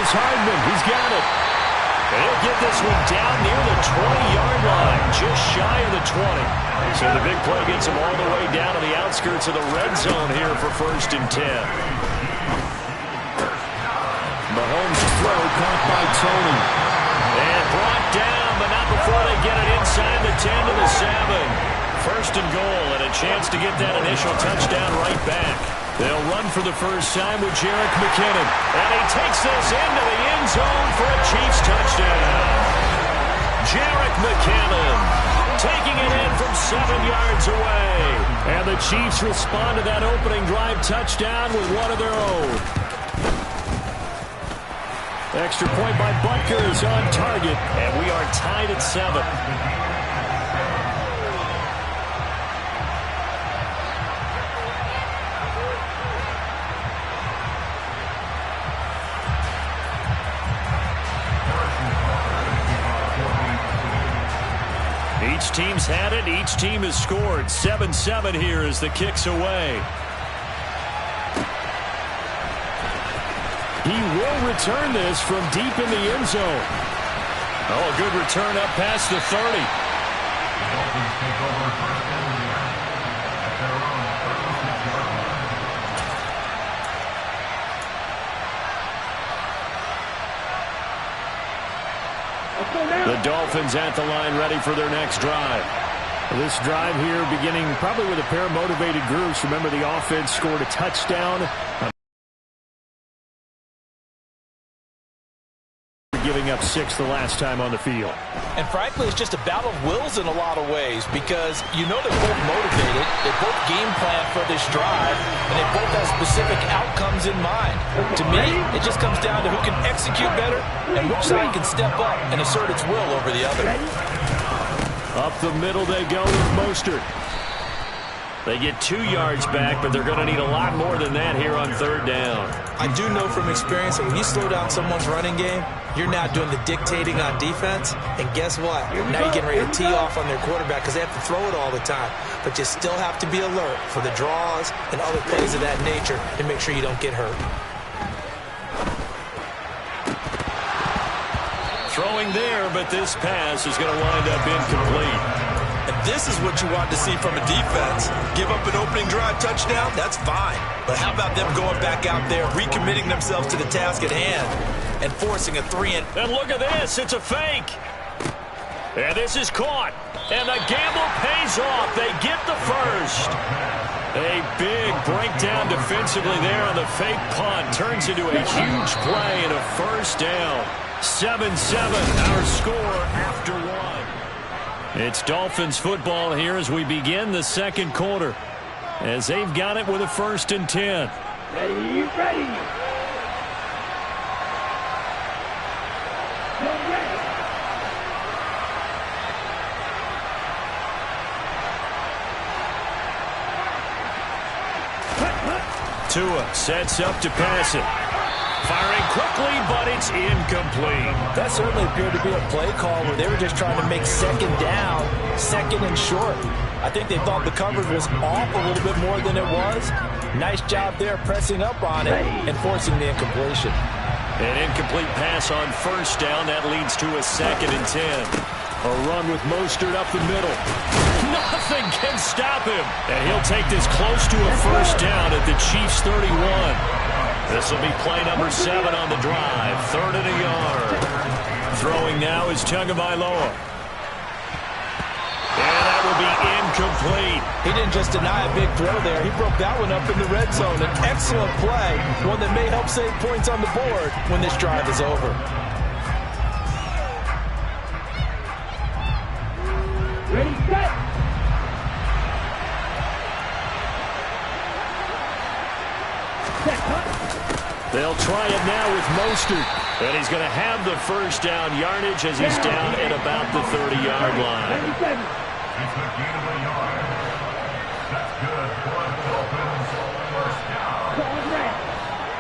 is Hardman. He's got it. He'll get this one down near the 20-yard line, just shy of the 20. So the big play gets him all the way down to the outskirts of the red zone here for 1st and 10. Mahomes' throw caught by Tony. And brought down, but not before they get it inside the 10 to the 7. 1st and goal, and a chance to get that initial touchdown right back. They'll run for the first time with Jerick McKinnon. And he takes this into the end zone for a Chiefs touchdown. Jerick McKinnon taking it in from 7 yards away. And the Chiefs respond to that opening drive touchdown with one of their own. Extra point by Butker is on target, and we are tied at 7. Each team's had it. Each team has scored. 7-7 here as the kick's away. He will return this from deep in the end zone. Oh, a good return up past the 30. The Dolphins at the line ready for their next drive. This drive here beginning probably with a pair of motivated groups. Remember, the offense scored a touchdown. Giving up 6 the last time on the field. And frankly, it's just a battle of wills in a lot of ways because you know they're both motivated, they both game plan for this drive, and they both have specific outcomes in mind. To me, it just comes down to who can execute better and which side can step up and assert its will over the other. Up the middle they go with Mostert. They get 2 yards back, but they're going to need a lot more than that here on 3rd down. I do know from experience that when you slow down someone's running game, you're now doing the dictating on defense. And guess what? Now you're getting ready to tee off on their quarterback because they have to throw it all the time. But you still have to be alert for the draws and other plays of that nature to make sure you don't get hurt. Throwing there, but this pass is going to wind up incomplete. And this is what you want to see from a defense. Give up an opening drive touchdown, that's fine. But how about them going back out there, recommitting themselves to the task at hand, and forcing a 3-and... And look at this, it's a fake. And this is caught. And the gamble pays off. They get the first. A big breakdown defensively there on the fake punt. Turns into a huge play and a 1st down. 7-7, our score after 1. It's Dolphins football here as we begin the 2nd quarter. As they've got it with a 1st and 10. Ready. Tua sets up to pass it. Firing quickly, but it's incomplete. That certainly appeared to be a play call where they were just trying to make 2nd down, 2nd and short. I think they thought the coverage was off a little bit more than it was. Nice job there pressing up on it and forcing the incompletion. An incomplete pass on 1st down. That leads to a 2nd and 10. A run with Mostert up the middle. Nothing can stop him. And he'll take this close to a 1st down at the Chiefs' 31. This will be play number 7 on the drive. 3rd and a yard. Throwing now is Tagovailoa. And that will be incomplete. He didn't just deny a big throw there. He broke that one up in the red zone. An excellent play. One that may help save points on the board when this drive is over. Ready, set. They'll try it now with Mostert. And he's going to have the 1st down yardage as he's down at about the 30-yard line. It's a gain of a yard. That's good for the Dolphins. 1st down.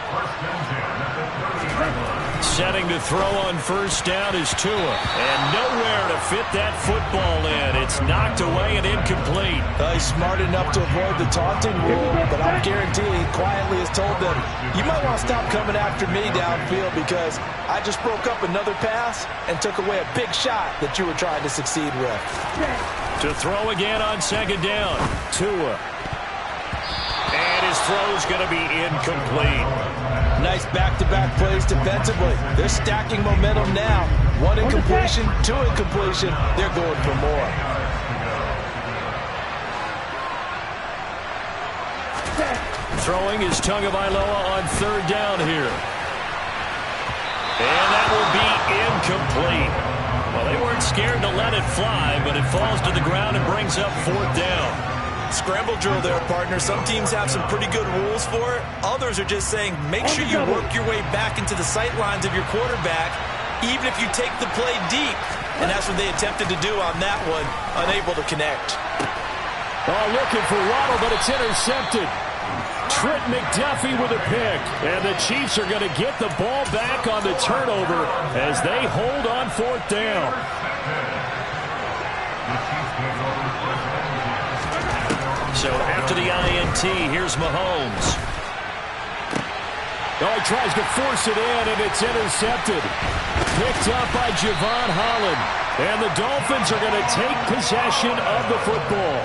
1st and 10 at the 30-yard line. Setting to throw on first down is Tua. And nowhere to fit that football in. It's knocked away and incomplete. He's smart enough to avoid the taunting rule, but I'm guaranteeing he quietly has told them, you might want to stop coming after me downfield because I just broke up another pass and took away a big shot that you were trying to succeed with. To throw again on second down. Tua. And his throw's going to be incomplete. Nice back-to-back plays defensively. They're stacking momentum now. One incompletion, two incompletion. They're going for more. Throwing is Tagovailoa on third down here. And that will be incomplete. Well, they weren't scared to let it fly, but it falls to the ground and brings up fourth down. Scramble drill there, partner. Some teams have some pretty good rules for it. Others are just saying, make sure you work your way back into the sight lines of your quarterback, even if you take the play deep. And that's what they attempted to do on that one, unable to connect. Oh, looking for Waddle, but it's intercepted. Trent McDuffie with a pick. And the Chiefs are going to get the ball back on the turnover as they hold on fourth down. So after the INT, here's Mahomes. Oh, he tries to force it in, and it's intercepted. Picked up by Javon Holland. And the Dolphins are going to take possession of the football.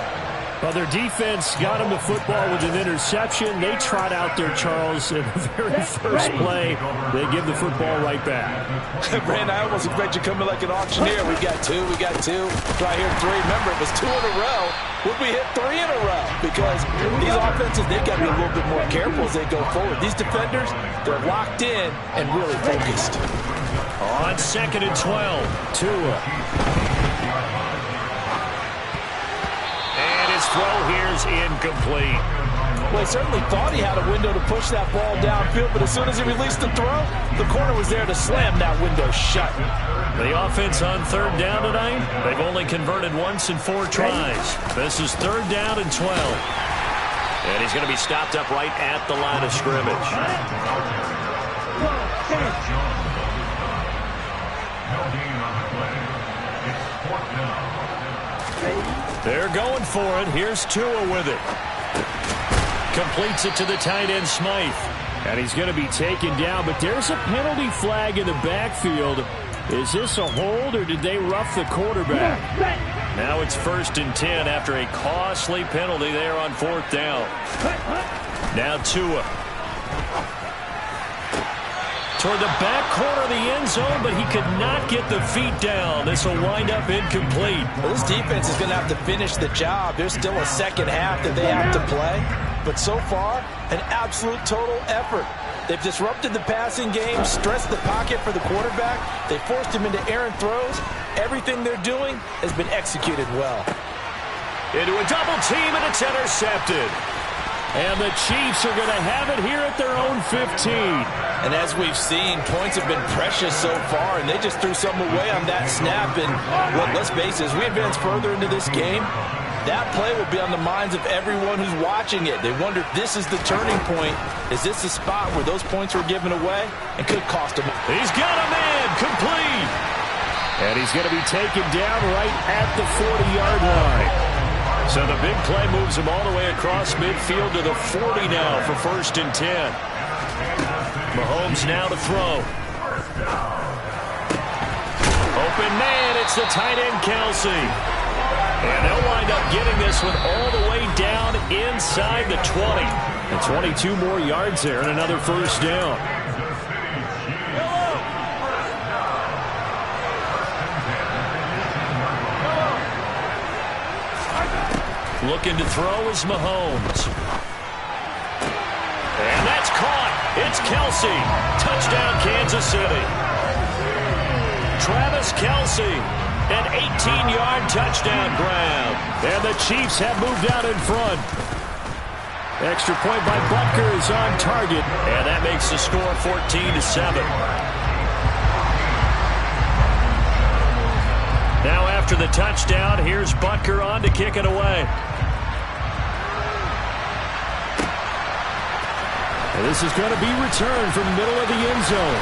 Well, their defense got him the football with an interception. They trot out there, Charles, in the very first play. They give the football right back. Brand, I almost expect you coming like an auctioneer. We got two. Right here, three. Remember, it was two in a row. Would we hit three in a row? Because these offenses, they've got to be a little bit more careful as they go forward. These defenders, they're locked in and really focused. On second and 12, Tua. His throw here's incomplete. Well, he certainly thought he had a window to push that ball downfield, but as soon as he released the throw, the corner was there to slam that window shut. The offense on third down tonight, they've only converted once in 4 tries. This is third down and 12. And he's going to be stopped up right at the line of scrimmage. No gain on the play. It's fourth down. They're going for it. Here's Tua with it. Completes it to the tight end, Smythe. And he's going to be taken down, but there's a penalty flag in the backfield. Is this a hold, or did they rough the quarterback? Now it's first and 10 after a costly penalty there on fourth down. Now Tua. Toward the back corner of the end zone, but he could not get the feet down. This will wind up incomplete. Well, this defense is going to have to finish the job. There's still a second half that they have to play. But so far, an absolute total effort. They've disrupted the passing game, stressed the pocket for the quarterback. They forced him into errant throws. Everything they're doing has been executed well. Into a double team, and it's intercepted. And the Chiefs are going to have it here at their own 15. And as we've seen, points have been precious so far, and they just threw something away on that snap. And well, let's face it, as we advance further into this game, that play will be on the minds of everyone who's watching it. They wonder if this is the turning point. Is this the spot where those points were given away and could cost him? He's got a man complete. And he's going to be taken down right at the 40-yard line. So the big play moves him all the way across midfield to the 40 now for first and 10. Mahomes now to throw. Open man, it's the tight end Kelsey. And they'll wind up getting this one all the way down inside the 20. And 22 more yards there and another first down. Looking to throw is Mahomes. And that's caught. It's Kelsey. Touchdown, Kansas City. Travis Kelsey, an 18-yard touchdown grab. And the Chiefs have moved out in front. Extra point by Butker is on target. And that makes the score 14-7. Now after the touchdown, here's Butker on to kick it away. And this is going to be returned from the middle of the end zone.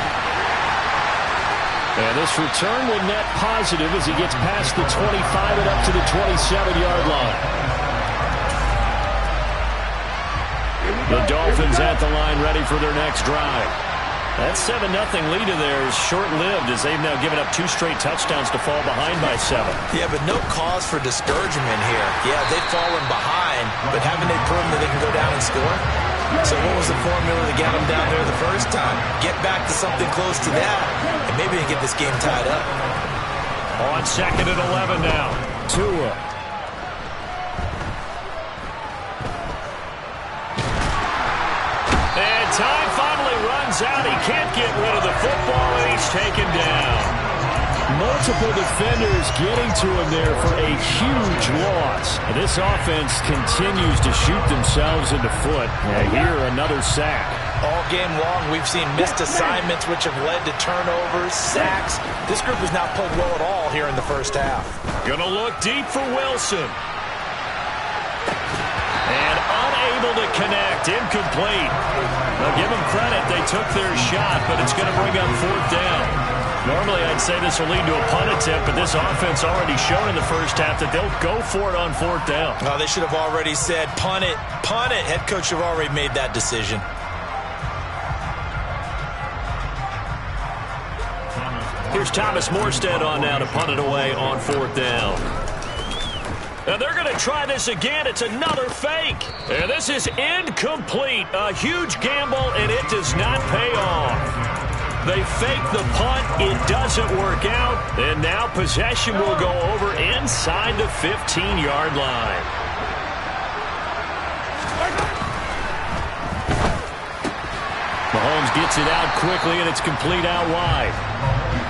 And this return will net positive as he gets past the 25 and up to the 27-yard line. The Dolphins at the line ready for their next drive. That 7-0 lead of theirs short-lived as they've now given up 2 straight touchdowns to fall behind by 7. Yeah, but no cause for discouragement here. Yeah, they've fallen behind, but haven't they proven that they can go down and score? So what was the formula to get them down there the first time? Get back to something close to that, and maybe they get this game tied up. On 2nd and 11 now. Tua. And time finally runs out. He can't get rid of the football, and he's taken down. Multiple defenders getting to him there for a huge loss. And this offense continues to shoot themselves in the foot. And here, another sack. All game long, we've seen missed assignments, which have led to turnovers, sacks. This group has not played well at all here in the first half. Gonna look deep for Wilson. And unable to connect. Incomplete. Now, give them credit. They took their shot, but it's going to bring up 4th down. Normally, I'd say this will lead to a punt attempt, but this offense already shown in the first half that they'll go for it on 4th down. Oh, they should have already said, punt it, punt it. Head coach should have already made that decision. Here's Thomas Morstead on now to punt it away on 4th down. And they're going to try this again. It's another fake. And this is incomplete. A huge gamble, and it does not pay off. They fake the punt. It doesn't work out. And now possession will go over inside the 15-yard line. Mahomes gets it out quickly, and it's complete out wide.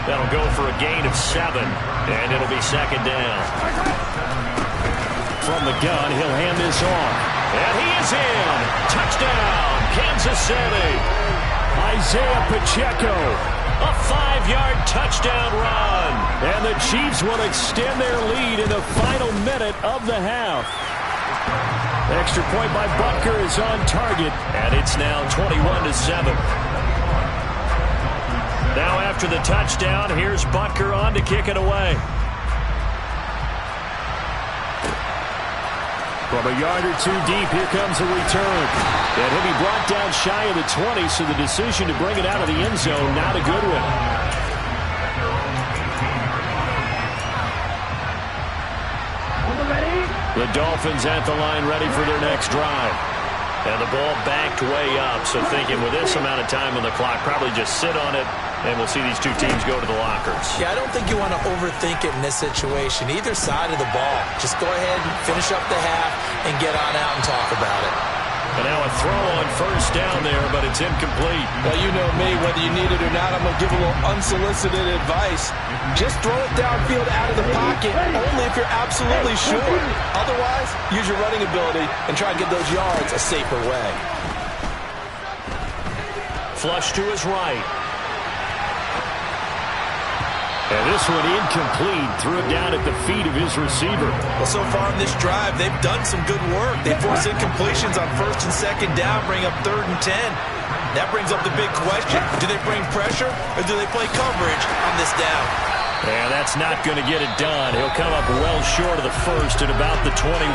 That'll go for a gain of 7, and it'll be 2nd down. From the gun, he'll hand this off. And he is in. Touchdown, Kansas City. Isaiah Pacheco, a 5-yard touchdown run. And the Chiefs will extend their lead in the final minute of the half. Extra point by Butker is on target, and it's now 21-7. Now after the touchdown, here's Butker on to kick it away. From a yard or 2 deep, here comes the return. And he'll be brought down shy of the 20, so the decision to bring it out of the end zone, not a good one. The Dolphins at the line ready for their next drive. And the ball backed way up, so thinking with this amount of time on the clock, probably just sit on it, and we'll see these 2 teams go to the lockers. Yeah, I don't think you want to overthink it in this situation. Either side of the ball. Just go ahead and finish up the half and get on out and talk about it. And now a throw on 1st down there, but it's incomplete. Well, you know me, whether you need it or not, I'm going to give a little unsolicited advice. Just throw it downfield out of the pocket, only if you're absolutely sure. Otherwise, use your running ability and try and get those yards a safer way. Flush to his right. And this one incomplete. Threw it down at the feet of his receiver. Well, so far in this drive, they've done some good work. They force incompletions on 1st and 2nd down, bring up 3rd and 10. That brings up the big question. Do they bring pressure or do they play coverage on this down? And that's not going to get it done. He'll come up well short of the 1st at about the 21.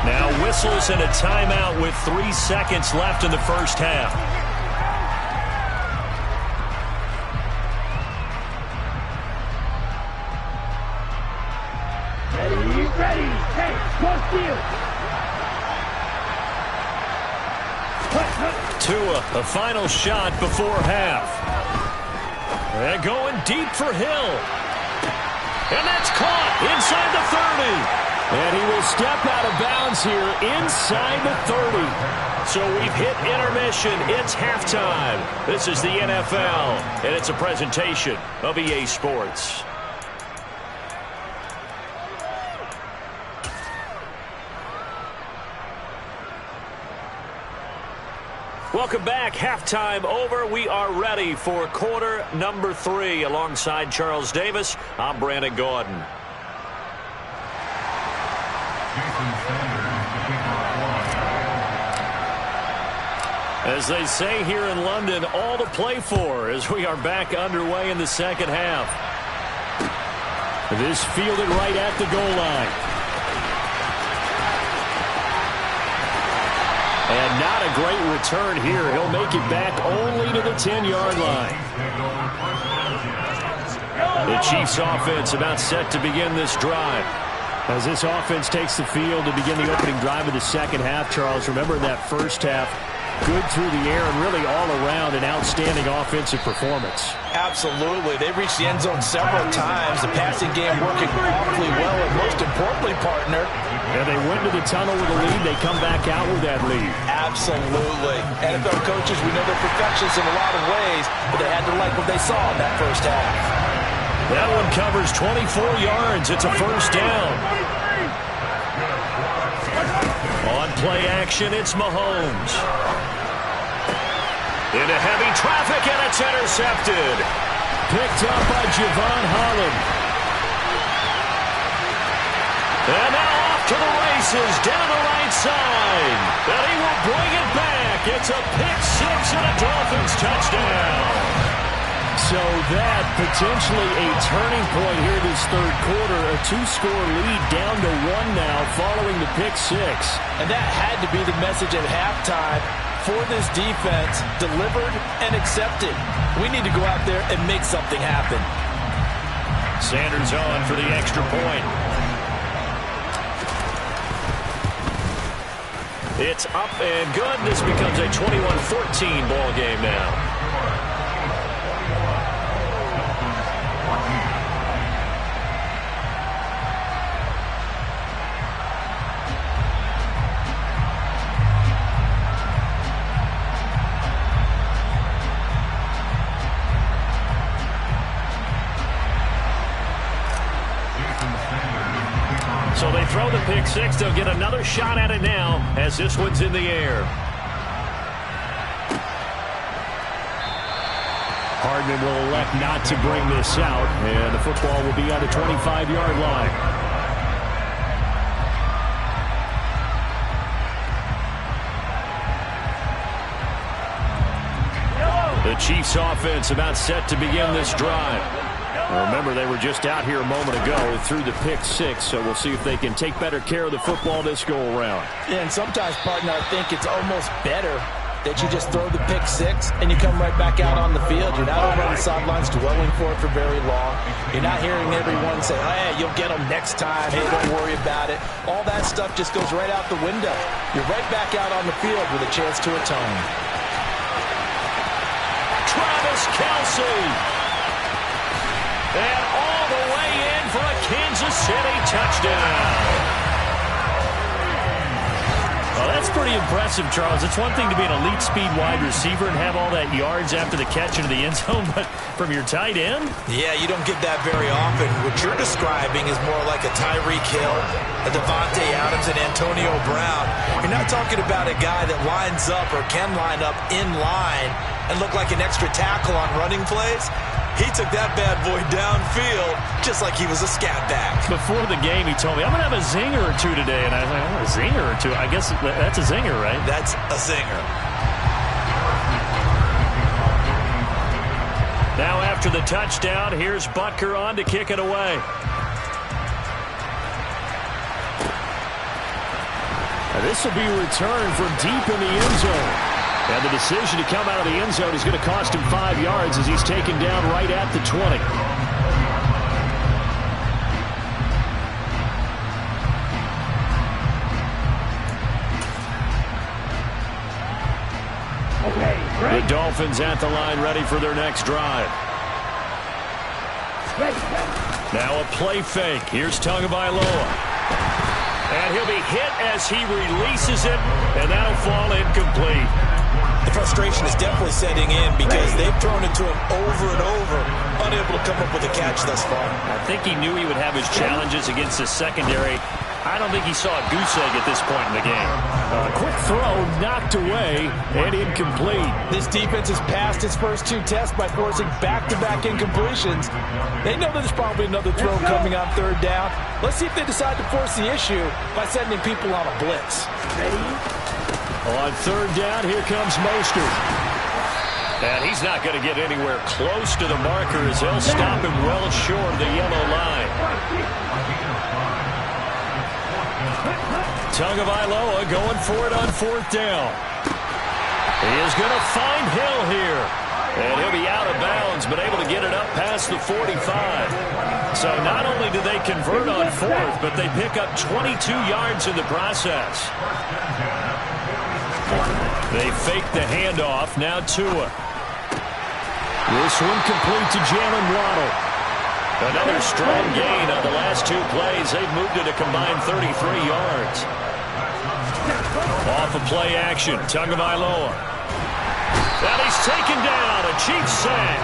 Now whistles and a timeout with 3 seconds left in the first half. Ready, hey, cross field. Tua, a final shot before half. And going deep for Hill. And that's caught inside the 30. And he will step out of bounds here inside the 30. So we've hit intermission. It's halftime. This is the NFL, and it's a presentation of EA Sports. Welcome back. Halftime over. We are ready for quarter number 3. Alongside Charles Davis, I'm Brandon Gordon. As they say here in London, all to play for as we are back underway in the second half. This fielded right at the goal line. And not a great return here. He'll make it back only to the 10-yard line. The Chiefs offense about set to begin this drive. As this offense takes the field to begin the opening drive of the second half, Charles, remember that first half, good through the air and really all around an outstanding offensive performance. Absolutely. They reached the end zone several times. The passing game working awfully well, and most importantly, partner, and they went to the tunnel with a lead. They come back out with that lead. Absolutely. NFL coaches, we know they're perfectionists in a lot of ways, but they had to like what they saw in that first half. That one covers 24 yards. It's a first down. On play action, it's Mahomes. Into heavy traffic, and it's intercepted. Picked up by Javon Holland. And now off to the races, down the right side. And he will bring it back. It's a pick six and a Dolphins touchdown. So that potentially a turning point here this third quarter. A two-score lead down to one now following the pick six. And that had to be the message at halftime for this defense, delivered and accepted. We need to go out there and make something happen. Sanders on for the extra point. It's up and good. This becomes a 21-14 ball game now. So they throw the pick six. They'll get another shot at it now as this one's in the air. Hardman will elect not to bring this out, and the football will be on the 25-yard line. The Chiefs offense about set to begin this drive. Remember, they were just out here a moment ago through the pick six, so we'll see if they can take better care of the football this go-around. Yeah, and sometimes, partner, I think it's almost better that you just throw the pick six and you come right back out on the field. You're not over on the sidelines dwelling for it for very long. You're not hearing everyone say, hey, you'll get them next time. Hey, don't worry about it. All that stuff just goes right out the window. You're right back out on the field with a chance to atone. Travis Kelce. And all the way in for a Kansas City touchdown. Well, that's pretty impressive, Charles. It's one thing to be an elite speed wide receiver and have all that yards after the catch into the end zone, but from your tight end? Yeah, you don't get that very often. What you're describing is more like a Tyreek Hill, a Devontae Adams, and Antonio Brown. You're not talking about a guy that lines up or can line up in line and look like an extra tackle on running plays. He took that bad boy downfield just like he was a scat back. Before the game, he told me, I'm going to have a zinger or two today. And I was like, oh, a zinger or two? I guess that's a zinger, right? That's a zinger. Now after the touchdown, here's Butker on to kick it away. Now this will be returned from deep in the end zone. And the decision to come out of the end zone is going to cost him 5 yards as he's taken down right at the 20. Okay, the Dolphins at the line ready for their next drive. Now a play fake. Here's Tagovailoa. And he'll be hit as he releases it, and that'll fall incomplete. The frustration is definitely setting in because they've thrown it to him over and over, unable to come up with a catch thus far. I think he knew he would have his challenges against the secondary. I don't think he saw a goose egg at this point in the game. Quick throw, knocked away, and incomplete. This defense has passed its first two tests by forcing back-to-back incompletions. They know that there's probably another throw coming on third down. Let's see if they decide to force the issue by sending people on a blitz. Ready? On third down, here comes Mostert. And he's not going to get anywhere close to the marker as they'll stop him well short of the yellow line. Tagovailoa going for it on fourth down. He is going to find Hill here. And he'll be out of bounds, but able to get it up past the 45. So not only do they convert on fourth, but they pick up 22 yards in the process. They fake the handoff. Now Tua. This one complete to Jalen Waddle. Another strong gain on the last two plays. They've moved it a combined 33 yards. Off of play action, Tagovailoa. And he's taken down, a Chiefs sack.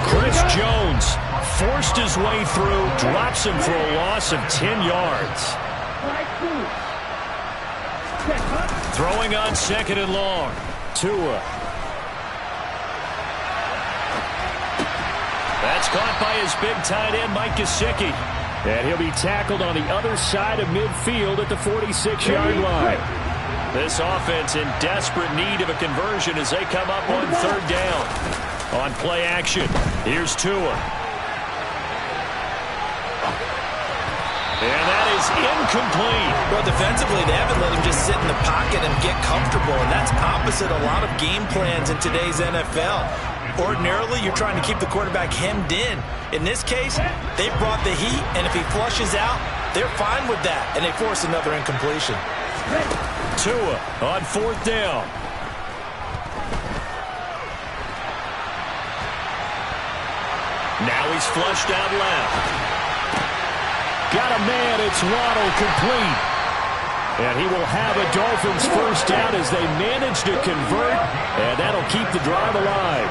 Chris Jones forced his way through, drops him for a loss of 10 yards. Throwing on second and long. Tua. That's caught by his big tight end, Mike Gesicki. And he'll be tackled on the other side of midfield at the 46-yard line. This offense in desperate need of a conversion as they come up on third down. On play action, here's Tua. And that is incomplete. Well, defensively, they haven't let him just sit in the pocket and get comfortable, and that's opposite a lot of game plans in today's NFL. Ordinarily, you're trying to keep the quarterback hemmed in. In this case, they brought the heat, and if he flushes out, they're fine with that, and they force another incompletion. Tua on fourth down. Now he's flushed out left. Got a man, it's Waddle, complete. And he will have a Dolphins first down as they manage to convert, and that'll keep the drive alive.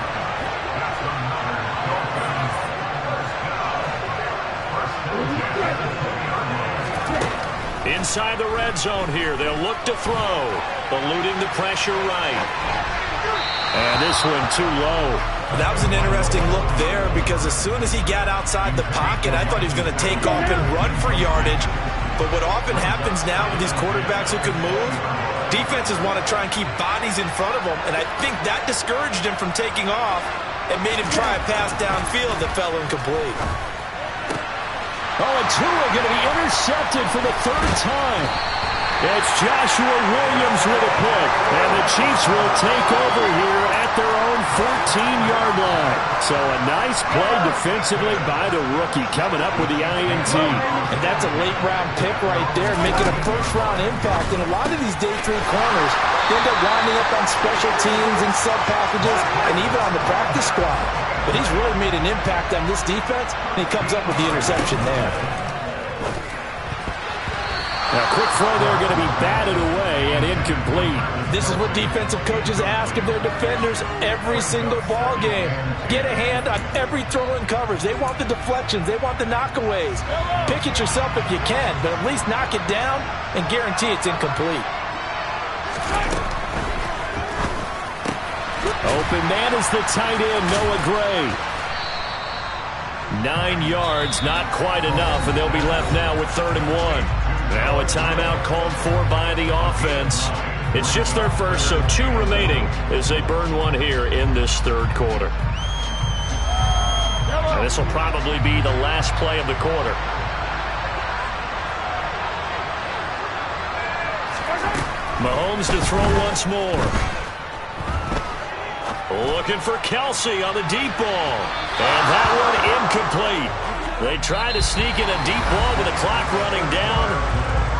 Inside the red zone here, they'll look to throw, eluding the pressure right. And this one too low. That was an interesting look there because as soon as he got outside the pocket, I thought he was going to take off and run for yardage. But what often happens now with these quarterbacks who can move, defenses want to try and keep bodies in front of them, and I think that discouraged him from taking off and made him try a pass downfield that fell incomplete. Oh, and Tua going to be intercepted for the third time. It's Joshua Williams with a pick, and the Chiefs will take over here at their own 14-yard line. So a nice play defensively by the rookie coming up with the INT. And that's a late-round pick right there, making a first-round impact. And a lot of these day three corners end up winding up on special teams and sub-packages and even on the practice squad. But he's really made an impact on this defense, and he comes up with the interception there. Now, quick throw there going to be batted away and incomplete. This is what defensive coaches ask of their defenders every single ball game. Get a hand on every throw in coverage. They want the deflections. They want the knockaways. Pick it yourself if you can, but at least knock it down and guarantee it's incomplete. Open man is the tight end, Noah Gray. 9 yards, not quite enough, and they'll be left now with 3rd and 1. Now a timeout called for by the offense. It's just their first, so 2 remaining as they burn one here in this third quarter. And this will probably be the last play of the quarter. Mahomes to throw once more. Looking for Kelsey on the deep ball. And that one incomplete. They try to sneak in a deep ball with the clock running down,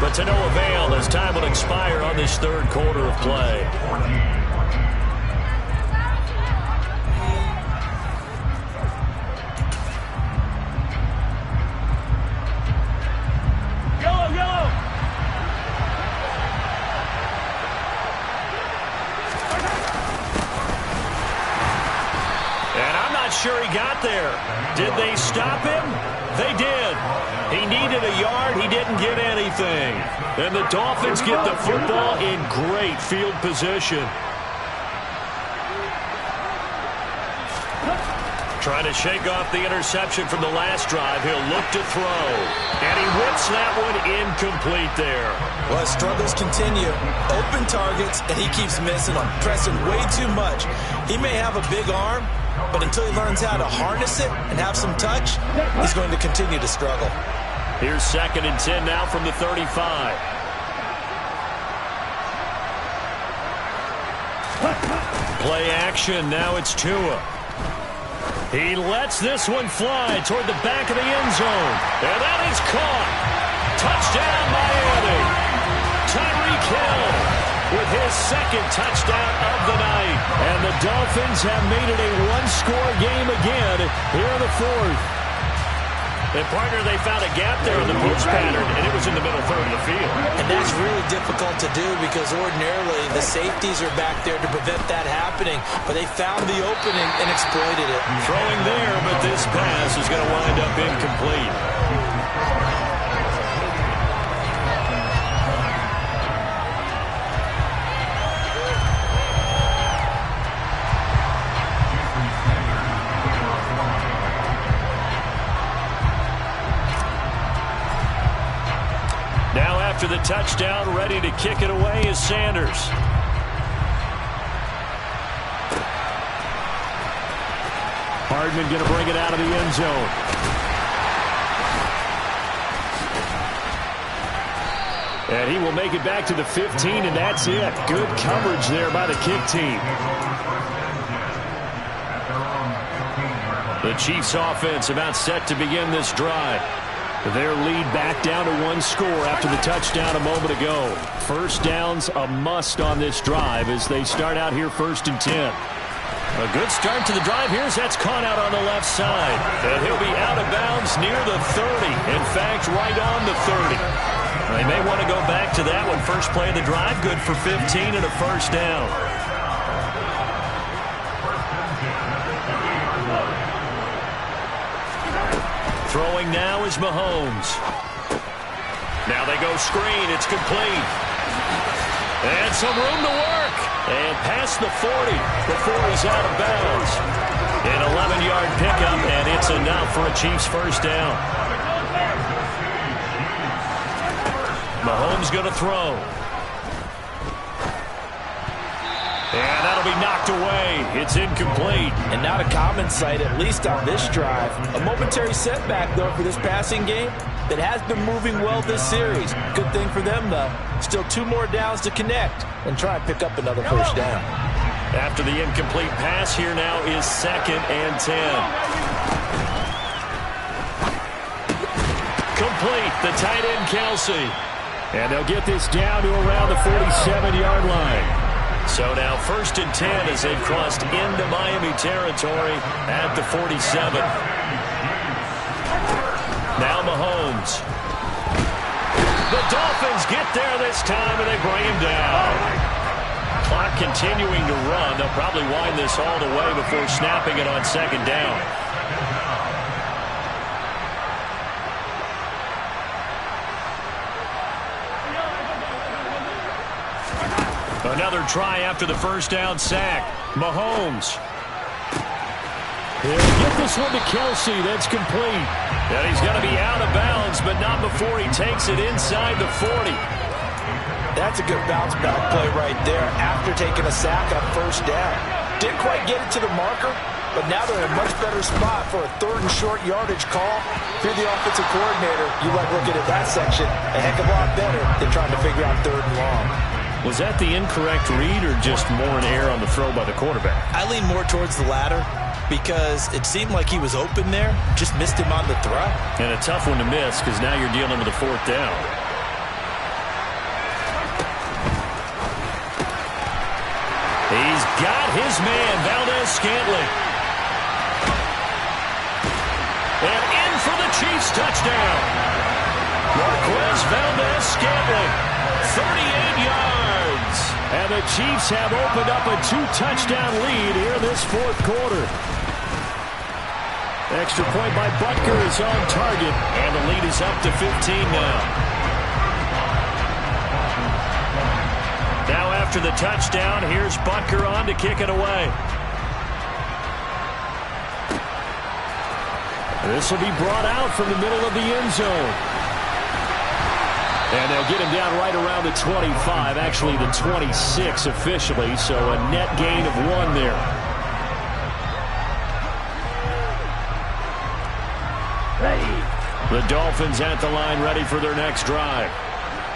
but to no avail as time will expire on this third quarter of play. Yellow, yellow. And I'm not sure he got there. Did they stop him? They did. He needed a yard. He didn't get anything. And the Dolphins get the football in great field position. Trying to shake off the interception from the last drive. He'll look to throw. And he whips that one incomplete there. Well, his struggles continue. Open targets, and he keeps missing them, pressing way too much. He may have a big arm, but until he learns how to harness it and have some touch, he's going to continue to struggle. Here's 2nd and 10 now from the 35. Play action. Now it's Tua. He lets this one fly toward the back of the end zone. And that is caught. Touchdown, Miami. Tyreek Hill with his 2nd touchdown of the night. And the Dolphins have made it a one-score game again here in the 4th. And, partner, they found a gap there in the post pattern, and it was in the middle third of the field. And that's really difficult to do because ordinarily the safeties are back there to prevent that happening. But they found the opening and exploited it. Throwing there, but this pass is going to wind up incomplete. After the touchdown, ready to kick it away is Sanders. Hardman going to bring it out of the end zone. And he will make it back to the 15, and that's it. Good coverage there by the kick team. The Chiefs offense about set to begin this drive. Their lead back down to 1 score after the touchdown a moment ago. First down's a must on this drive as they start out here 1st and 10. A good start to the drive here as that's caught out on the left side. And he'll be out of bounds near the 30. In fact, right on the 30. They may want to go back to that one. First play of the drive, good for 15 and a first down. Throwing now is Mahomes. Now they go screen. It's complete. And some room to work. And past the 40 before he's out of bounds. An 11-yard pickup, and it's enough for a Chiefs first down. Mahomes going to throw. And that'll be knocked away. It's incomplete. And not a common sight, at least on this drive. A momentary setback, though, for this passing game that has been moving well this series. Good thing for them, though. Still 2 more downs to connect and try and pick up another first down. After the incomplete pass, here now is 2nd and 10. Complete, the tight end, Kelsey. And they'll get this down to around the 47-yard line. So now 1st and 10 as they've crossed into Miami territory at the 47. Now Mahomes. The Dolphins get there this time, and they bring him down. Clock continuing to run. They'll probably wind this all the way before snapping it on 2nd down. Another try after the first down sack. Mahomes. He'll get this one to Kelsey. That's complete. And he's going to be out of bounds, but not before he takes it inside the 40. That's a good bounce-back play right there after taking a sack on first down. Didn't quite get it to the marker, but now they're in a much better spot for a 3rd and short yardage call. If you're the offensive coordinator, you like looking at that section a heck of a lot better than trying to figure out 3rd and long. Was that the incorrect read or just more an error on the throw by the quarterback? I lean more towards the latter because it seemed like he was open there, just missed him on the throw. And a tough one to miss because now you're dealing with a 4th down. He's got his man, Valdez-Scantling. And in for the Chiefs touchdown. Marquez Valdez-Scantling, 38 yards. And the Chiefs have opened up a 2-touchdown lead here this 4th quarter. Extra point by Butker is on target, and the lead is up to 15 now. Now after the touchdown, here's Butker on to kick it away. This will be brought out from the middle of the end zone. And they'll get him down right around the 25, actually the 26 officially, so a net gain of 1 there. Ready. The Dolphins at the line, ready for their next drive.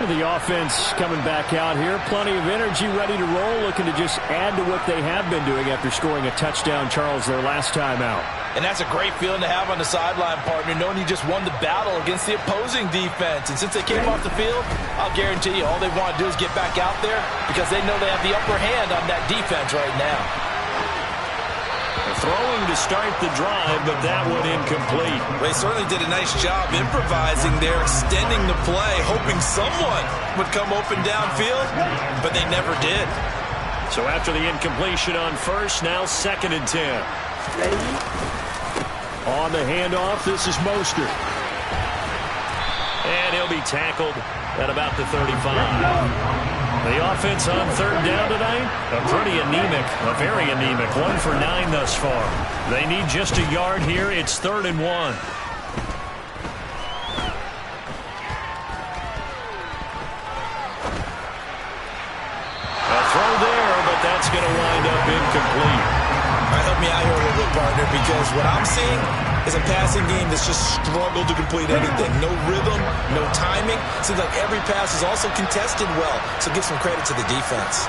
The offense coming back out here. Plenty of energy, ready to roll, looking to just add to what they have been doing after scoring a touchdown, Charles, their last time out. And that's a great feeling to have on the sideline, partner, knowing you just won the battle against the opposing defense. And since they came off the field, I'll guarantee you all they want to do is get back out there because they know they have the upper hand on that defense right now. Throwing to start the drive, but that one incomplete. They certainly did a nice job improvising there, extending the play, hoping someone would come open downfield, but they never did. So after the incompletion on first, now 2nd and 10. Ready. On the handoff, this is Mostert. And he'll be tackled at about the 35. The offense on 3rd down tonight, pretty anemic, very anemic. 1 for 9 thus far. They need just a yard here. It's 3rd and 1. A throw there, but that's going to wind up incomplete. All right, help me out here a little bit, partner, because what I'm seeing is a passing game that's just struggled to complete anything. No rhythm, no timing. Seems like every pass is also contested well, so give some credit to the defense.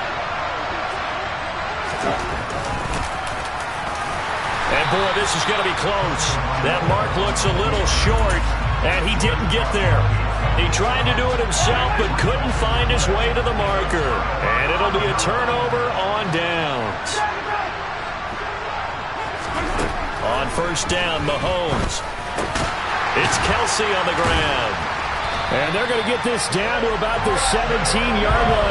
And, boy, this is going to be close. That mark looks a little short, and he didn't get there. He tried to do it himself, but couldn't find his way to the marker. And it'll be a turnover on downs. On 1st down, Mahomes. It's Kelsey on the ground. And they're going to get this down to about the 17-yard line.